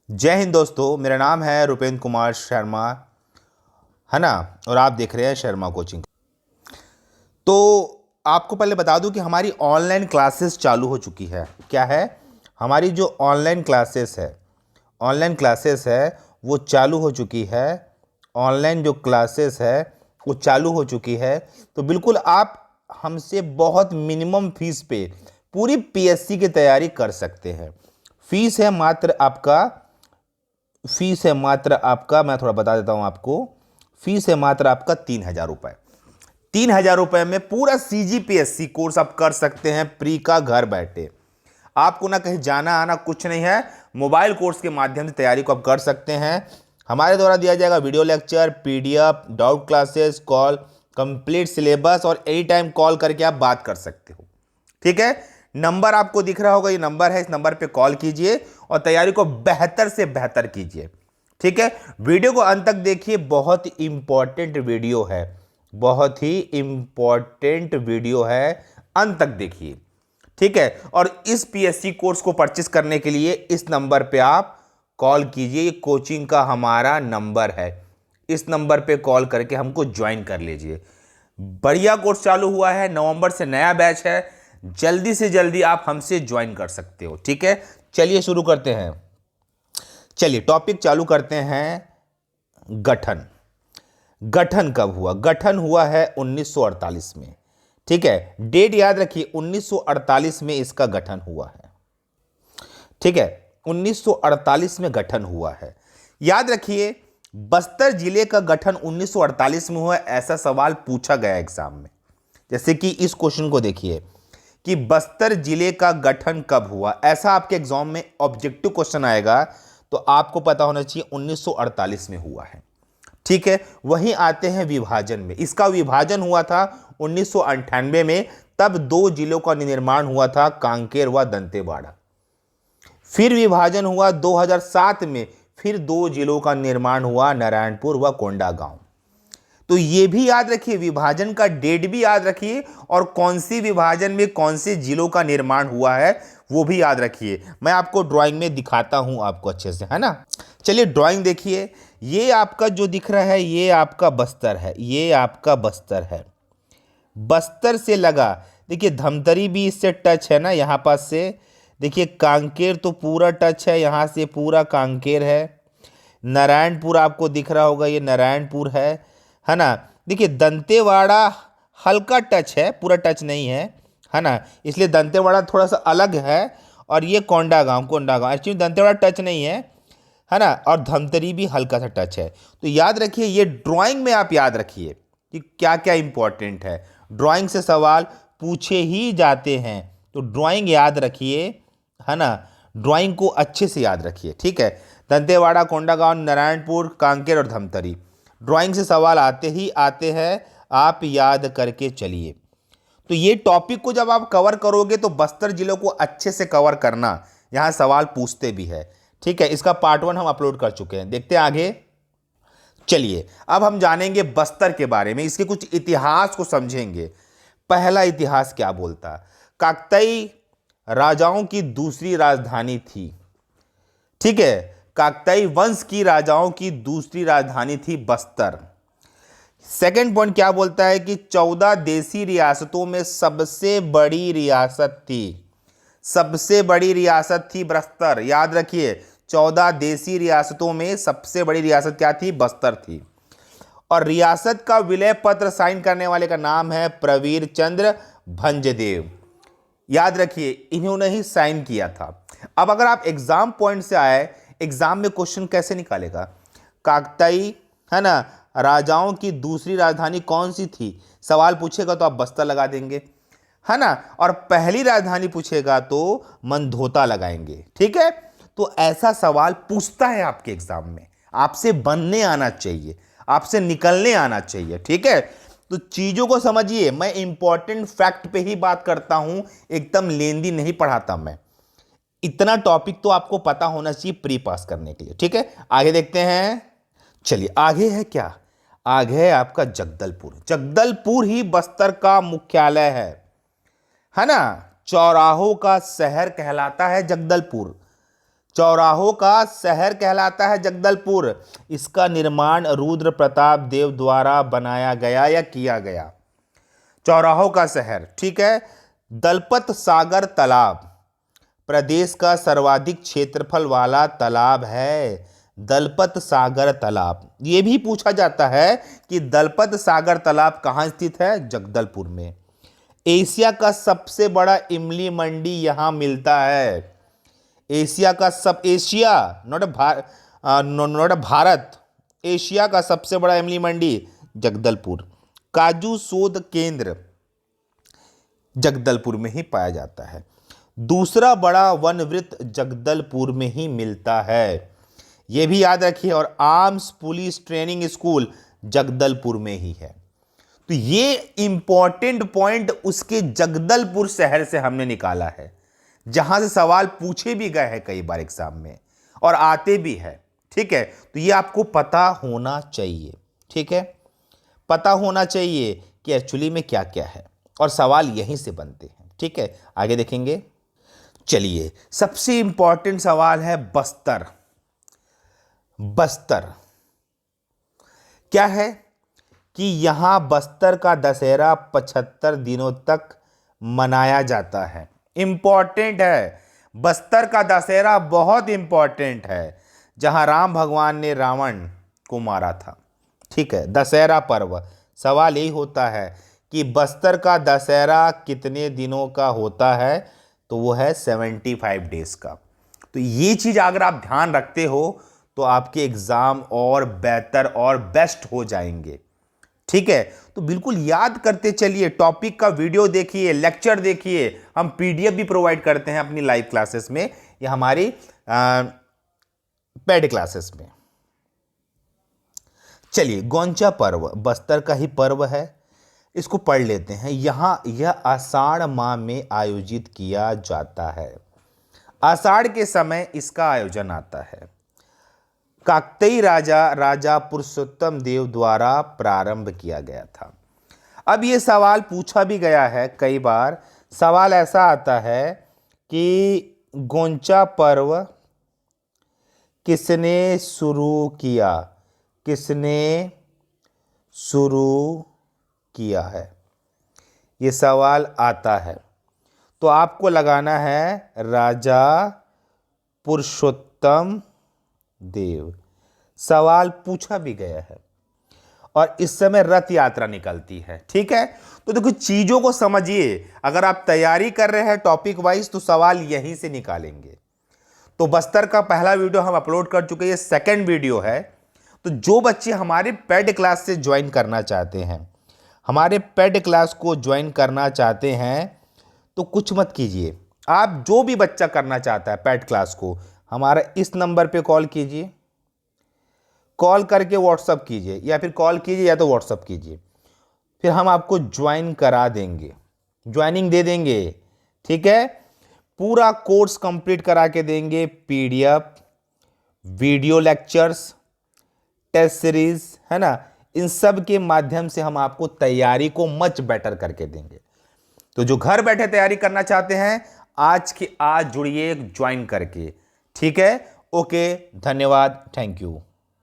जय हिंद दोस्तों, मेरा नाम है रुपेंद्र कुमार शर्मा, है ना। और आप देख रहे हैं शर्मा कोचिंग। तो आपको पहले बता दूं कि हमारी ऑनलाइन क्लासेस चालू हो चुकी है। क्या है? हमारी जो ऑनलाइन क्लासेस है वो चालू हो चुकी है। ऑनलाइन जो क्लासेस है वो चालू हो चुकी है। तो बिल्कुल आप हमसे बहुत मिनिमम फीस पे पूरी पीएससी की तैयारी कर सकते हैं। फीस है मात्र आपका फीस है मात्र आपका मैं थोड़ा बता देता हूं आपको। फीस है मात्र आपका 3,000 रुपये। 3,000 रुपये में पूरा सीजीपीएससी कोर्स आप कर सकते हैं फ्री का, घर बैठे। आपको ना कहीं जाना आना कुछ नहीं है। मोबाइल कोर्स के माध्यम से तैयारी को आप कर सकते हैं। हमारे द्वारा दिया जाएगा video lecture, PDF, doubt classes, call, complete syllabus और एनी टाइम कॉल करके आप बात कर सकते हो। ठीक है। नंबर आपको दिख रहा होगा, ये नंबर है, इस नंबर पे कॉल कीजिए और तैयारी को बेहतर से बेहतर कीजिए। ठीक है। वीडियो को अंत तक देखिए, बहुत इंपॉर्टेंट वीडियो है, बहुत ही इंपॉर्टेंट वीडियो है, अंत तक देखिए। ठीक है। और इस पीएससी कोर्स को परचेस करने के लिए इस नंबर पे आप कॉल कीजिए। ये कोचिंग का हमारा नंबर है, इस नंबर पे कॉल करके हमको ज्वाइन कर लीजिए। बढ़िया कोर्स चालू हुआ है, नवंबर से नया बैच है, जल्दी से जल्दी आप हमसे ज्वाइन कर सकते हो। ठीक है। चलिए शुरू करते हैं। चलिए टॉपिक चालू करते हैं। गठन। गठन कब हुआ? गठन हुआ है 1948 में। ठीक है। डेट याद रखिए, 1948 में इसका गठन हुआ है। ठीक है। 1948 में गठन हुआ है। याद रखिए, बस्तर जिले का गठन 1948 में हुआ, ऐसा सवाल पूछा गया एग्जाम में। जैसे कि इस क्वेश्चन को देखिए कि बस्तर जिले का गठन कब हुआ, ऐसा आपके एग्जाम में ऑब्जेक्टिव क्वेश्चन आएगा तो आपको पता होना चाहिए 1948 में हुआ है। ठीक है। वहीं आते हैं विभाजन में। इसका विभाजन हुआ था 1998 में, तब दो जिलों का निर्माण हुआ था, कांकेर व दंतेवाड़ा। फिर विभाजन हुआ 2007 में, फिर दो जिलों का निर्माण हुआ, नारायणपुर व कोंडागांव। तो ये भी याद रखिए, विभाजन का डेट भी याद रखिए और कौन सी विभाजन में कौन से जिलों का निर्माण हुआ है वो भी याद रखिए। मैं आपको ड्राइंग में दिखाता हूं आपको अच्छे से, है ना। चलिए ड्राइंग देखिए। ये आपका जो दिख रहा है ये आपका बस्तर है, ये आपका बस्तर है। बस्तर से लगा, देखिए धमतरी भी इससे टच है ना, यहाँ पास से देखिए कांकेर तो पूरा टच है, यहाँ से पूरा कांकेर है। नारायणपुर आपको दिख रहा होगा, ये नारायणपुर है ना। देखिए दंतेवाड़ा हल्का टच है, पूरा टच नहीं है ना, इसलिए दंतेवाड़ा थोड़ा सा अलग है। और ये कोंडागांव एक्चुअली दंतेवाड़ा टच नहीं है ना। और धमतरी भी हल्का सा टच है। तो याद रखिए, ये ड्राइंग में आप याद रखिए कि क्या क्या इंपॉर्टेंट है। ड्राइंग से सवाल पूछे ही जाते हैं, तो ड्राइंग याद रखिए, है ना। ड्राइंग को अच्छे से याद रखिए। ठीक है। दंतेवाड़ा, कोंडागांव, नारायणपुर, कांकेर और धमतरी, ड्राइंग से सवाल आते ही आते हैं, आप याद करके चलिए। तो ये टॉपिक को जब आप कवर करोगे तो बस्तर जिले को अच्छे से कवर करना, यहां सवाल पूछते भी है। ठीक है। इसका पार्ट 1 हम अपलोड कर चुके हैं, देखते हैं आगे। चलिए अब हम जानेंगे बस्तर के बारे में, इसके कुछ इतिहास को समझेंगे। पहला इतिहास क्या बोलता? काकतीय राजाओं की दूसरी राजधानी थी। ठीक है। काकतीय वंश की राजाओं की दूसरी राजधानी थी बस्तर। सेकंड पॉइंट क्या बोलता है कि 14 देसी रियासतों में सबसे बड़ी रियासत थी। सबसे बड़ी रियासत थी बस्तर, याद रखिए। 14 देसी रियासतों में सबसे बड़ी रियासत क्या थी? बस्तर थी। और रियासत का विलय पत्र साइन करने वाले का नाम है प्रवीर चंद्र भंजदेव। याद रखिए, इन्होंने ही साइन किया था। अब अगर आप एग्जाम पॉइंट से आए, एग्जाम में क्वेश्चन कैसे निकालेगा? काकतीय, है ना, राजाओं की दूसरी राजधानी कौन सी थी, सवाल पूछेगा तो आप बस्तर लगा देंगे, है ना। और पहली राजधानी पूछेगा तो मनधोता लगाएंगे। ठीक है। तो ऐसा सवाल पूछता है आपके एग्जाम में, आपसे बनने आना चाहिए, आपसे निकलने आना चाहिए। ठीक है। तो चीजों को समझिए, मैं इंपॉर्टेंट फैक्ट पे ही बात करता हूं, एकदम लेंदी नहीं पढ़ाता मैं। इतना टॉपिक तो आपको पता होना चाहिए प्री पास करने के लिए। ठीक है। आगे देखते हैं। चलिए आगे है क्या? आगे है आपका जगदलपुर। जगदलपुर ही बस्तर का मुख्यालय है ना। चौराहों का शहर कहलाता है जगदलपुर। चौराहों का शहर कहलाता है जगदलपुर। इसका निर्माण रुद्र प्रताप देव द्वारा बनाया गया या किया गया। चौराहों का शहर, ठीक है। दलपत सागर तालाब प्रदेश का सर्वाधिक क्षेत्रफल वाला तालाब है। दलपत सागर तालाब, यह भी पूछा जाता है कि दलपत सागर तालाब कहाँ स्थित है? जगदलपुर में। एशिया का सबसे बड़ा इमली मंडी यहां मिलता है। एशिया का एशिया नॉट भारत, एशिया का सबसे बड़ा इमली मंडी जगदलपुर। काजू शोध केंद्र जगदलपुर में ही पाया जाता है। दूसरा बड़ा वन वृत्त जगदलपुर में ही मिलता है, यह भी याद रखिए। और arms police training school Jagdalpur में ही है। तो ये इंपॉर्टेंट पॉइंट उसके जगदलपुर शहर से हमने निकाला है, जहां से सवाल पूछे भी गए हैं कई बार एग्जाम में और आते भी है, ठीक है। तो ये आपको पता होना चाहिए, ठीक है। पता होना चाहिए कि एक्चुअली में क्या क्या है और सवाल यहीं से बनते हैं, ठीक है। आगे देखेंगे। चलिए, सबसे इंपॉर्टेंट सवाल है बस्तर। बस्तर क्या है कि यहां बस्तर का दशहरा 75 दिनों तक मनाया जाता है। इंपॉर्टेंट है, बस्तर का दशहरा बहुत इंपॉर्टेंट है, जहां राम भगवान ने रावण को मारा था, ठीक है। दशहरा पर्व, सवाल यही होता है कि बस्तर का दशहरा कितने दिनों का होता है? तो वो है 75 डेज का। तो ये चीज अगर आप ध्यान रखते हो तो आपके एग्जाम और बेहतर और बेस्ट हो जाएंगे, ठीक है। तो बिल्कुल याद करते चलिए, टॉपिक का वीडियो देखिए, लेक्चर देखिए। हम पीडीएफ भी प्रोवाइड करते हैं अपनी लाइव क्लासेस में या हमारी पेड क्लासेस में। चलिए, गोंचा पर्व बस्तर का ही पर्व है, इसको पढ़ लेते हैं। यह आषाढ़ माह में आयोजित किया जाता है। आषाढ़ के समय इसका आयोजन आता है। काकतीय राजा पुरुषोत्तम देव द्वारा प्रारंभ किया गया था। अब ये सवाल पूछा भी गया है कई बार। सवाल ऐसा आता है कि गोंचा पर्व किसने शुरू किया? किसने शुरू किया है, ये सवाल आता है। तो आपको लगाना है राजा पुरुषोत्तम देव। सवाल पूछा भी गया है और इस समय रथ यात्रा निकलती है, ठीक है। तो देखो, चीजों को समझिए। अगर आप तैयारी कर रहे हैं टॉपिक वाइज तो सवाल यहीं से निकालेंगे। तो बस्तर का पहला वीडियो हम अपलोड कर चुके हैं, ये सेकंड वीडियो है। तो जो बच्चे हमारे पेड क्लास से ज्वाइन करना चाहते हैं, हमारे पेड क्लास को ज्वाइन करना चाहते हैं, तो कुछ मत कीजिए। आप जो भी बच्चा करना चाहता है पेड क्लास को, हमारा इस नंबर पे कॉल कीजिए, कॉल करके व्हाट्सअप कीजिए, या फिर कॉल कीजिए या तो व्हाट्सअप कीजिए। फिर हम आपको ज्वाइन करा देंगे, ज्वाइनिंग दे देंगे, ठीक है। पूरा कोर्स कंप्लीट करा के देंगे। PDF, video lectures, test series, है ना, इन सब के माध्यम से हम आपको तैयारी को मच बेटर करके देंगे। तो जो घर बैठे तैयारी करना चाहते हैं, आज के आज जुड़िए ज्वाइन करके, ठीक है। ओके, धन्यवाद, थैंक यू।